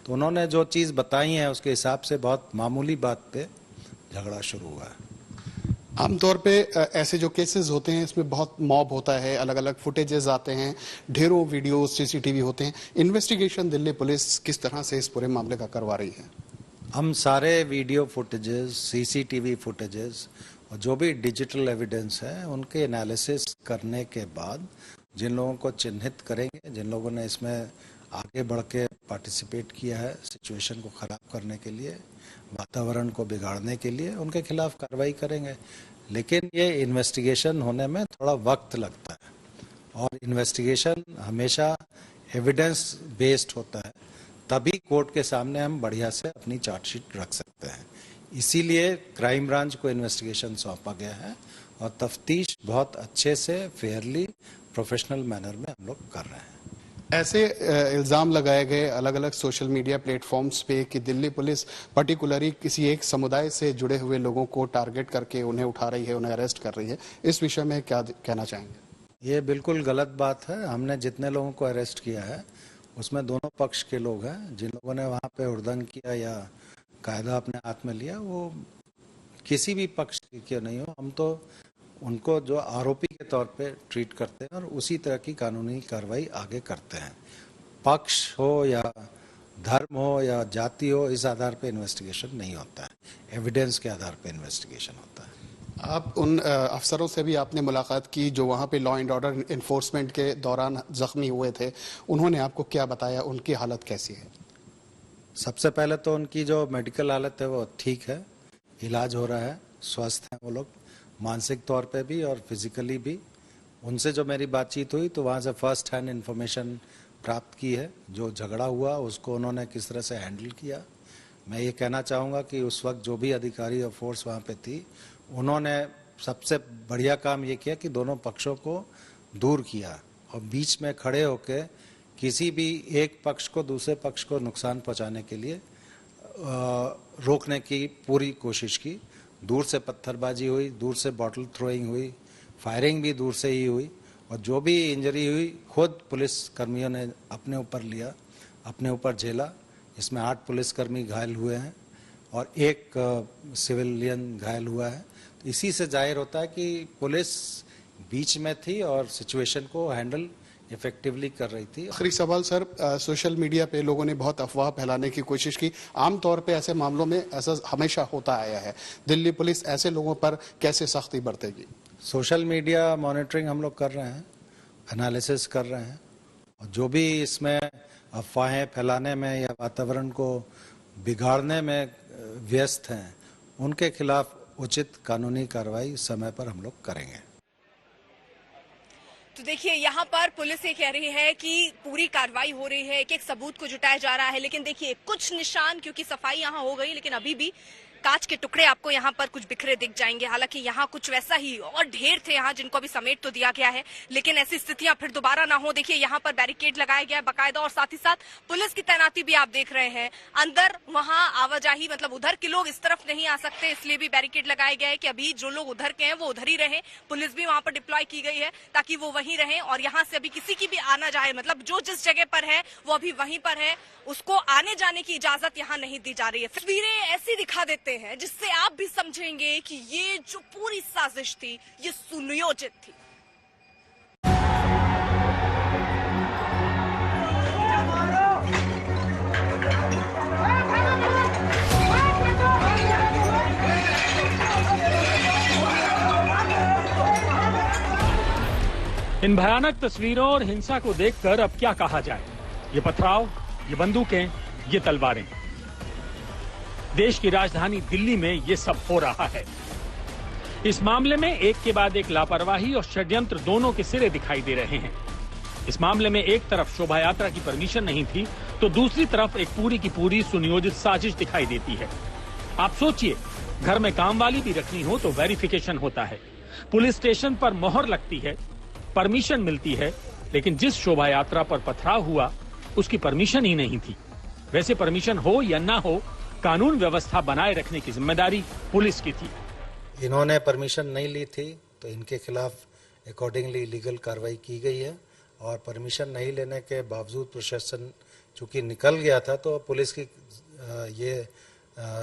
तो उन्होंने जो चीज़ बताई है उसके हिसाब से बहुत मामूली बात पे झगड़ा शुरू हुआ है। आमतौर पे ऐसे जो केसेस होते हैं, इसमें बहुत मॉब होता है, अलग अलग फुटेजेस आते हैं, ढेरों वीडियो सीसीटीवी होते हैं। इन्वेस्टिगेशन दिल्ली पुलिस किस तरह से इस पूरे मामले का करवा रही है? हम सारे वीडियो फुटेजेस, सीसीटीवी फुटेजेस और जो भी डिजिटल एविडेंस है, उनके एनालिसिस करने के बाद जिन लोगों को चिन्हित करेंगे, जिन लोगों ने इसमें आगे बढ़ के पार्टिसिपेट किया है सिचुएशन को ख़राब करने के लिए, वातावरण को बिगाड़ने के लिए, उनके खिलाफ कार्रवाई करेंगे। लेकिन ये इन्वेस्टिगेशन होने में थोड़ा वक्त लगता है और इन्वेस्टिगेशन हमेशा एविडेंस बेस्ड होता है, तभी कोर्ट के सामने हम बढ़िया से अपनी चार्जशीट रख सकते हैं। इसीलिए क्राइम ब्रांच को इन्वेस्टिगेशन सौंपा गया है और तफ्तीश बहुत अच्छे से फेयरली प्रोफेशनल मैनर में हम लोग कर रहे हैं। ऐसे इल्जाम लगाए गए अलग अलग सोशल मीडिया प्लेटफॉर्म्स पे कि दिल्ली पुलिस पर्टिकुलरली किसी एक समुदाय से जुड़े हुए लोगों को टारगेट करके उन्हें उठा रही है, उन्हें अरेस्ट कर रही है, इस विषय में क्या कहना चाहेंगे? ये बिल्कुल गलत बात है। हमने जितने लोगों को अरेस्ट किया है उसमें दोनों पक्ष के लोग हैं। जिन लोगों ने वहाँ पे हुड़दंग किया या कायदा अपने हाथ में लिया, वो किसी भी पक्ष के नहीं हो, हम तो उनको जो आरोपी के तौर पे ट्रीट करते हैं और उसी तरह की कानूनी कार्रवाई आगे करते हैं। पक्ष हो या धर्म हो या जाति हो, इस आधार पे इन्वेस्टिगेशन नहीं होता है, एविडेंस के आधार पे इन्वेस्टिगेशन होता है। आप उन अफसरों से भी आपने मुलाकात की जो वहाँ पे लॉ एंड ऑर्डर इन्फोर्समेंट के दौरान जख्मी हुए थे, उन्होंने आपको क्या बताया, उनकी हालत कैसी है? सबसे पहले तो उनकी जो मेडिकल हालत है वो ठीक है, इलाज हो रहा है, स्वस्थ हैं वो लोग, मानसिक तौर पे भी और फिजिकली भी। उनसे जो मेरी बातचीत हुई तो वहाँ से फर्स्ट हैंड इन्फॉर्मेशन प्राप्त की है। जो झगड़ा हुआ उसको उन्होंने किस तरह से हैंडल किया। मैं ये कहना चाहूँगा कि उस वक्त जो भी अधिकारी और फोर्स वहाँ पे थी, उन्होंने सबसे बढ़िया काम ये किया कि दोनों पक्षों को दूर किया और बीच में खड़े होकर किसी भी एक पक्ष को दूसरे पक्ष को नुकसान पहुँचाने के लिए रोकने की पूरी कोशिश की। दूर से पत्थरबाजी हुई, दूर से बॉटल थ्रोइंग हुई, फायरिंग भी दूर से ही हुई और जो भी इंजरी हुई खुद पुलिस कर्मियों ने अपने ऊपर लिया, अपने ऊपर झेला। इसमें 8 पुलिसकर्मी घायल हुए हैं और 1 सिविलियन घायल हुआ है। तो इसी से जाहिर होता है कि पुलिस बीच में थी और सिचुएशन को हैंडल इफेक्टिवली कर रही थी। आखिरी सवाल सर, सोशल मीडिया पे लोगों ने बहुत अफवाह फैलाने की कोशिश की। आमतौर पे ऐसे मामलों में ऐसा हमेशा होता आया है, दिल्ली पुलिस ऐसे लोगों पर कैसे सख्ती बरतेगी? सोशल मीडिया मॉनिटरिंग हम लोग कर रहे हैं, एनालिसिस कर रहे हैं, और जो भी इसमें अफवाहें फैलाने में या वातावरण को बिगाड़ने में व्यस्त हैं, उनके खिलाफ उचित कानूनी कार्रवाई समय पर हम लोग करेंगे। तो देखिए यहाँ पर पुलिस ये कह रही है कि पूरी कार्रवाई हो रही है, एक एक सबूत को जुटाया जा रहा है, लेकिन देखिए कुछ निशान, क्योंकि सफाई यहाँ हो गई लेकिन अभी भी कांच के टुकड़े आपको यहाँ पर कुछ बिखरे दिख जाएंगे। हालांकि यहाँ कुछ वैसा ही और ढेर थे यहाँ जिनको अभी समेट तो दिया गया है, लेकिन ऐसी स्थितियां फिर दोबारा ना हो। देखिए यहाँ पर बैरिकेड लगाया गया है बाकायदा, और साथ ही साथ पुलिस की तैनाती भी आप देख रहे हैं। अंदर वहां आवाजाही, मतलब उधर के लोग इस तरफ नहीं आ सकते, इसलिए भी बैरिकेड लगाया गया है कि अभी जो लोग उधर के हैं वो उधर ही रहे। पुलिस भी वहां पर डिप्लॉय की गई है ताकि वो वहीं रहे, और यहाँ से अभी किसी की भी आना जाए, मतलब जो जिस जगह पर है वो अभी वहीं पर है, उसको आने जाने की इजाजत यहाँ नहीं दी जा रही है। तस्वीरें ऐसी दिखा देते हैं जिससे आप भी समझेंगे कि ये जो पूरी साजिश थी ये सुनियोजित थी। इन भयानक तस्वीरों और हिंसा को देखकर अब क्या कहा जाए। ये पथराव, ये बंदूकें, ये तलवारें, देश की राजधानी दिल्ली में ये सब हो रहा है। इस मामले में एक के बाद एक लापरवाही और षड्यंत्र दोनों के सिरे दिखाई दे रहे हैं। इस मामले में एक तरफ शोभा यात्रा की परमिशन नहीं थी, तो दूसरी तरफ एक पूरी की पूरी सुनियोजित साजिश दिखाई देती है। आप सोचिए, घर में काम वाली भी रखनी हो तो वेरिफिकेशन होता है, पुलिस स्टेशन पर मोहर लगती है, परमिशन मिलती है, लेकिन जिस शोभा यात्रा पर पथराव हुआ उसकी परमिशन ही नहीं थी। वैसे परमिशन हो या ना हो, कानून व्यवस्था बनाए रखने की जिम्मेदारी पुलिस की थी। इन्होंने परमिशन नहीं ली थी तो इनके खिलाफ अकॉर्डिंगली लीगल कार्रवाई की गई है, और परमिशन नहीं लेने के बावजूद प्रशासन चूंकि निकल गया था, तो पुलिस की ये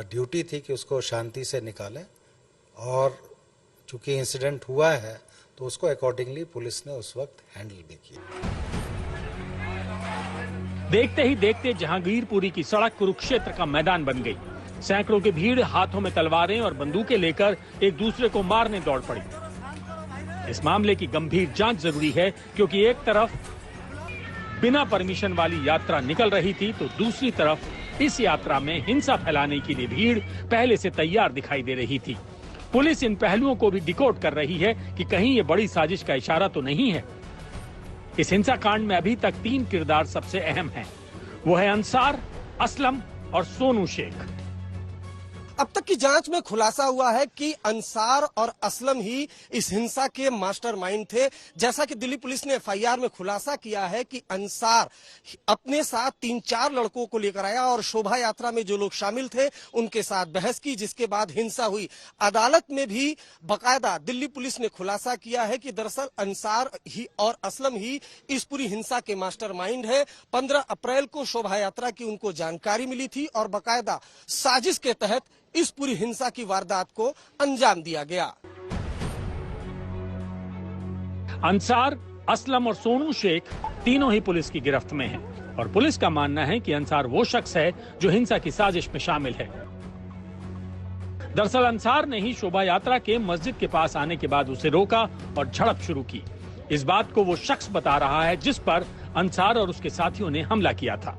ड्यूटी थी कि उसको शांति से निकालें, और चूंकि इंसिडेंट हुआ है तो उसको अकॉर्डिंगली पुलिस ने उस वक्त हैंडल भी किया। देखते ही देखते जहांगीरपुरी की सड़क कुरुक्षेत्र का मैदान बन गई। सैकड़ों की भीड़ हाथों में तलवारें और बंदूकें लेकर एक दूसरे को मारने दौड़ पड़ी। इस मामले की गंभीर जांच जरूरी है, क्योंकि एक तरफ बिना परमिशन वाली यात्रा निकल रही थी, तो दूसरी तरफ इस यात्रा में हिंसा फैलाने के लिए भीड़ पहले से तैयार दिखाई दे रही थी। पुलिस इन पहलुओं को भी डिकोड कर रही है कि कहीं ये बड़ी साजिश का इशारा तो नहीं है। इस हिंसा कांड में अभी तक 3 किरदार सबसे अहम हैं। वो है अंसार, असलम और सोनू शेख। अब तक की जांच में खुलासा हुआ है कि अंसार और असलम ही इस हिंसा के मास्टरमाइंड थे। जैसा कि दिल्ली पुलिस ने एफआईआर में खुलासा किया है कि अंसार अपने साथ 3-4 लड़कों को लेकर आया और शोभा यात्रा में जो लोग शामिल थे उनके साथ बहस की, जिसके बाद हिंसा हुई। अदालत में भी बाकायदा दिल्ली पुलिस ने खुलासा किया है कि दरअसल अंसार ही और असलम ही इस पूरी हिंसा के मास्टरमाइंड है। 15 अप्रैल को शोभा यात्रा की उनको जानकारी मिली थी और बाकायदा साजिश के तहत इस पूरी हिंसा की वारदात को अंजाम दिया गया। अंसार, असलम और सोनू शेख तीनों ही पुलिस की गिरफ्त में हैं, और पुलिस का मानना है कि अंसार वो शख्स है जो हिंसा की साजिश में शामिल है। दरअसल अंसार ने ही शोभा यात्रा के मस्जिद के पास आने के बाद उसे रोका और झड़प शुरू की। इस बात को वो शख्स बता रहा है जिस पर अंसार और उसके साथियों ने हमला किया था।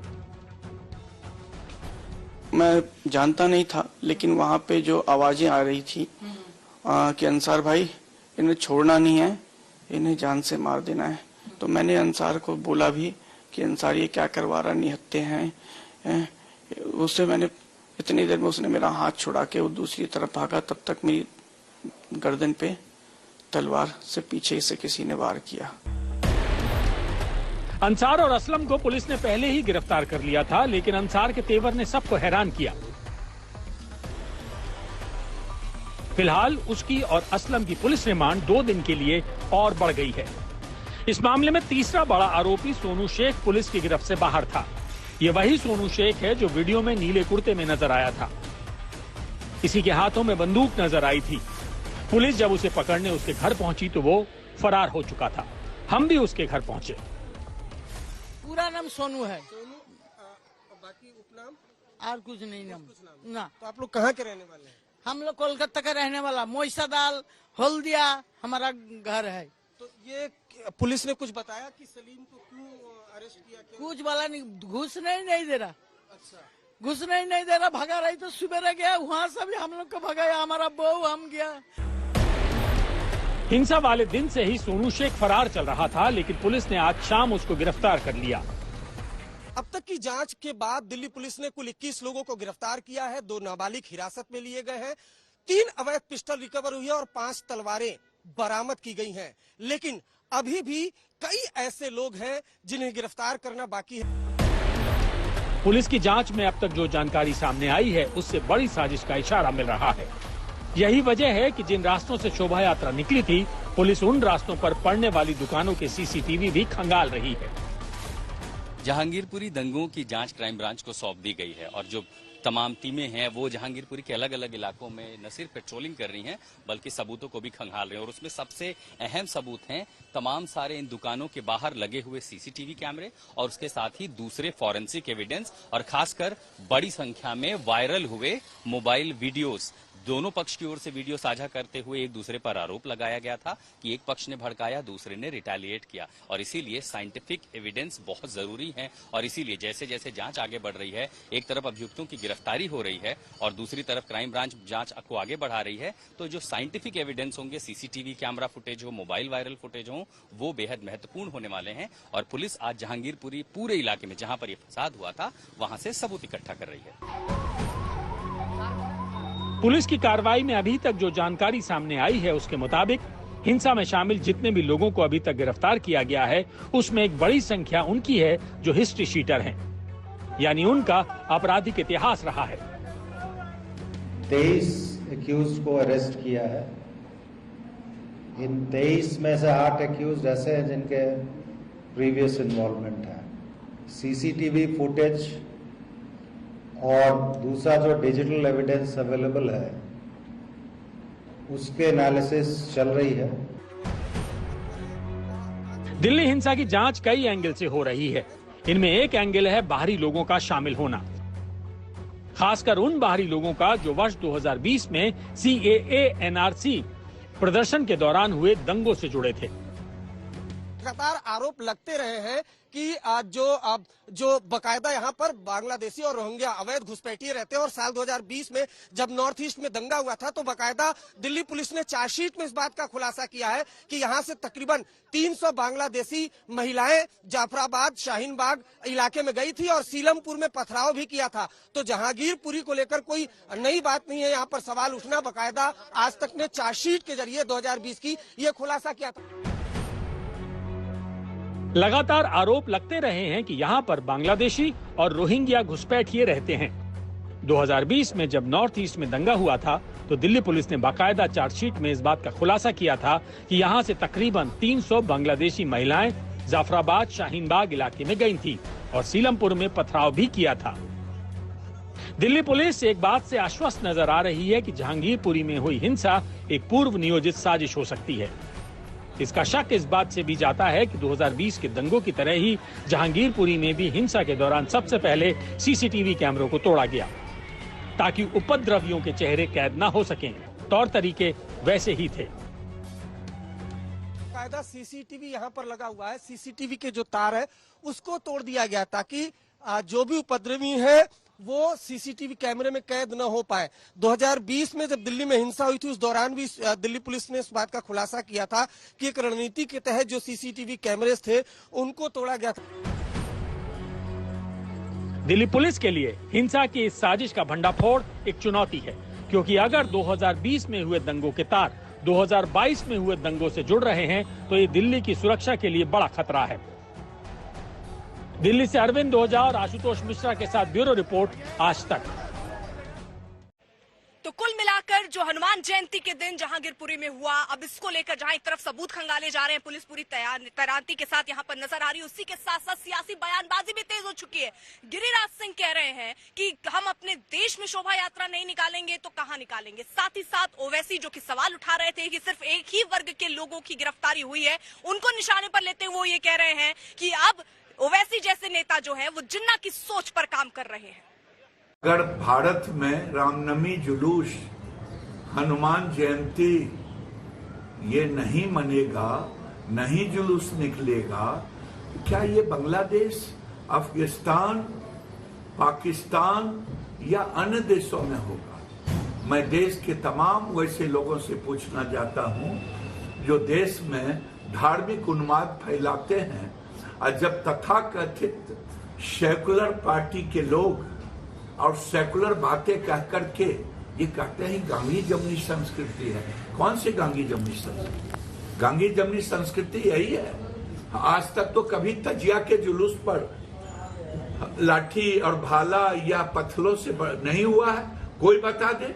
मैं जानता नहीं था, लेकिन वहाँ पे जो आवाजें आ रही थी कि अंसार भाई इन्हें छोड़ना नहीं है, इन्हें जान से मार देना है, तो मैंने अंसार को बोला भी कि अंसार ये क्या करवा रहा, निहत्ते हैं। उससे मैंने इतनी देर में उसने मेरा हाथ छुड़ा के वो दूसरी तरफ भागा, तब तक मेरी गर्दन पे तलवार से पीछे से किसी ने वार किया। अंसार और असलम को पुलिस ने पहले ही गिरफ्तार कर लिया था, लेकिन अंसार के तेवर ने सबको हैरान किया। फिलहाल उसकी और असलम की पुलिस रिमांड 2 दिन के लिए और बढ़ गई है। इस मामले में तीसरा बड़ा आरोपी सोनू शेख पुलिस की गिरफ्त से बाहर था। ये वही सोनू शेख है जो वीडियो में नीले कुर्ते में नजर आया था। इसी के हाथों में बंदूक नजर आई थी। पुलिस जब उसे पकड़ने उसके घर पहुंची तो वो फरार हो चुका था। हम भी उसके घर पहुंचे पूरा नाम सोनू है। बाकी उपनाम और कुछ नहीं नाम ना। तो आप लोग कहाँ के रहने वाले हैं? हम लोग कोलकाता का रहने वाला, मोइसादाल हल्दिया हमारा घर है। तो ये पुलिस ने कुछ बताया कि सलीम को क्यों अरेस्ट किया? कुछ वाला नहीं, घुस नहीं दे रहा। अच्छा, घुस नहीं दे रहा, भगा रही तो सुबह गया, वहाँ से भी हम लोग को भगाया, हमारा बहू हम गया। हिंसा वाले दिन से ही सोनू शेख फरार चल रहा था, लेकिन पुलिस ने आज शाम उसको गिरफ्तार कर लिया। अब तक की जांच के बाद दिल्ली पुलिस ने कुल 21 लोगों को गिरफ्तार किया है। 2 नाबालिग हिरासत में लिए गए हैं, 3 अवैध पिस्टल रिकवर हुई है और 5 तलवारें बरामद की गई हैं। लेकिन अभी भी कई ऐसे लोग हैं जिन्हें गिरफ्तार करना बाकी है। पुलिस की जांच में अब तक जो जानकारी सामने आई है, उससे बड़ी साजिश का इशारा मिल रहा है। यही वजह है कि जिन रास्तों से शोभा यात्रा निकली थी, पुलिस उन रास्तों पर पड़ने वाली दुकानों के सीसीटीवी भी खंगाल रही है। जहांगीरपुरी दंगों की जांच क्राइम ब्रांच को सौंप दी गई है और जो तमाम टीमें हैं वो जहांगीरपुरी के अलग अलग इलाकों में न सिर्फ पेट्रोलिंग कर रही हैं बल्कि सबूतों को भी खंगाल रही हैं। और उसमें सबसे अहम सबूत हैं तमाम सारे इन दुकानों के बाहर लगे हुए सीसीटीवी कैमरे और उसके साथ ही दूसरे फॉरेंसिक एविडेंस और खासकर बड़ी संख्या में वायरल हुए मोबाइल वीडियोस। दोनों पक्ष की ओर से वीडियो साझा करते हुए एक दूसरे पर आरोप लगाया गया था कि एक पक्ष ने भड़काया, दूसरे ने रिटेलिएट किया और इसीलिए साइंटिफिक एविडेंस बहुत जरूरी है। और इसीलिए जैसे जैसे जांच आगे बढ़ रही है, एक तरफ अभियुक्तों की गिरफ्तारी हो रही है और दूसरी तरफ क्राइम ब्रांच जांच को आगे बढ़ा रही है, तो जो साइंटिफिक एविडेंस होंगे, सीसीटीवी कैमरा फुटेज हो, मोबाइल वायरल फुटेज हो, वो बेहद महत्वपूर्ण होने वाले हैं। और पुलिस आज जहांगीरपुरी पूरे इलाके में जहां पर यह फसाद हुआ था वहां से सबूत इकट्ठा कर रही है। पुलिस की कार्रवाई में अभी तक जो जानकारी सामने आई है, उसके मुताबिक हिंसा में शामिल जितने भी लोगों को अभी तक गिरफ्तार किया गया है, उसमें एक बड़ी संख्या उनकी है जो हिस्ट्री शीटर हैं, यानी उनका आपराधिक इतिहास रहा है। 23 एक्यूज को अरेस्ट किया है। इन 23 में से 8 एक्यूज ऐसे हैं जिनके प्रीवियस इन्वॉल्वमेंट है। सीसीटीवी फुटेज और दूसरा जो डिजिटल एविडेंस अवेलेबल है उसके एनालिसिस चल रही है। दिल्ली हिंसा की जांच कई एंगल से हो रही है। इनमें एक एंगल है बाहरी लोगों का शामिल होना, खासकर उन बाहरी लोगों का जो वर्ष 2020 में CAA NRC प्रदर्शन के दौरान हुए दंगों से जुड़े थे। लगातार आरोप लगते रहे हैं कि जो बकायदा यहाँ पर बांग्लादेशी और रोहिंग्या अवैध घुसपैठिए रहते हैं और साल 2020 में जब नॉर्थ ईस्ट में दंगा हुआ था तो बकायदा दिल्ली पुलिस ने चार्जशीट में इस बात का खुलासा किया है कि यहाँ से तकरीबन 300 बांग्लादेशी महिलाएं जाफराबाद, शाहीन बाग इलाके में गई थी और सीलमपुर में पथराव भी किया था। तो जहांगीरपुरी को लेकर कोई नई बात नहीं है, यहाँ पर सवाल उठना बकायदा आज तक ने चार्जशीट के जरिए 2020 की ये खुलासा किया था। लगातार आरोप लगते रहे हैं कि यहाँ पर बांग्लादेशी और रोहिंग्या घुसपैठिए रहते हैं। 2020 में जब नॉर्थ ईस्ट में दंगा हुआ था तो दिल्ली पुलिस ने बाकायदा चार्जशीट में इस बात का खुलासा किया था कि यहाँ से तकरीबन 300 बांग्लादेशी महिलाएं जाफराबाद, शाहीन बाग इलाके में गई थी और सीलमपुर में पथराव भी किया था। दिल्ली पुलिस एक बात से आश्वस्त नजर आ रही है कि जहांगीरपुरी में हुई हिंसा एक पूर्व नियोजित साजिश हो सकती है। इसका शक इस बात से भी जाता है कि 2020 के दंगों की तरह ही जहांगीरपुरी में भी हिंसा के दौरान सबसे पहले सीसीटीवी कैमरों को तोड़ा गया ताकि उपद्रवियों के चेहरे कैद न हो सकें। तौर तरीके वैसे ही थे। कायदा सीसीटीवी यहाँ पर लगा हुआ है, सीसीटीवी के जो तार है उसको तोड़ दिया गया ताकि जो भी उपद्रवी है वो सीसीटीवी कैमरे में कैद न हो पाए। 2020 में जब दिल्ली में हिंसा हुई थी उस दौरान भी दिल्ली पुलिस ने इस बात का खुलासा किया था कि एक रणनीति के तहत जो सीसीटीवी कैमरेस थे उनको तोड़ा गया था। दिल्ली पुलिस के लिए हिंसा की इस साजिश का भंडाफोड़ एक चुनौती है, क्योंकि अगर 2020 में हुए दंगों के तार 2022 में हुए दंगों से जुड़ रहे हैं तो ये दिल्ली की सुरक्षा के लिए बड़ा खतरा है। दिल्ली से अरविंद ओझा और आशुतोष मिश्रा के साथ ब्यूरो रिपोर्ट, आज तक। तो कुल मिलाकर जो हनुमान जयंती के दिन जहांगीरपुरी में हुआ, अब इसको लेकर जहां एक तरफ सबूत खंगाले जा रहे हैं, पुलिस पूरी तैनाती के साथ यहां पर नजर आ रही है, उसी के साथ साथ सियासी बयानबाजी भी तेज हो चुकी है। गिरिराज सिंह कह रहे हैं कि हम अपने देश में शोभा यात्रा नहीं निकालेंगे तो कहां निकालेंगे। साथ ही साथ ओवैसी जो कि सवाल उठा रहे थे कि सिर्फ एक ही वर्ग के लोगों की गिरफ्तारी हुई है, उनको निशाने पर लेते हुए वो ये कह रहे हैं कि अब ओवैसी जैसे नेता जो है वो जिन्ना की सोच पर काम कर रहे हैं। अगर भारत में रामनवमी जुलूस, हनुमान जयंती ये नहीं मनेगा, नहीं जुलूस निकलेगा, तो क्या ये बांग्लादेश, अफगानिस्तान, पाकिस्तान या अन्य देशों में होगा? मैं देश के तमाम वैसे लोगों से पूछना चाहता हूं जो देश में धार्मिक उन्माद फैलाते हैं, और जब तथाकथित सेकुलर पार्टी के लोग और सेकुलर बातें कह करके ये कहते हैं गांधी जमनी संस्कृति है। कौन सी गांधी जमनी संस्कृति? गांधी जमनी संस्कृति यही है। आज तक तो कभी तजिया के जुलूस पर लाठी और भाला या पत्थरों से नहीं हुआ है, कोई बता दे।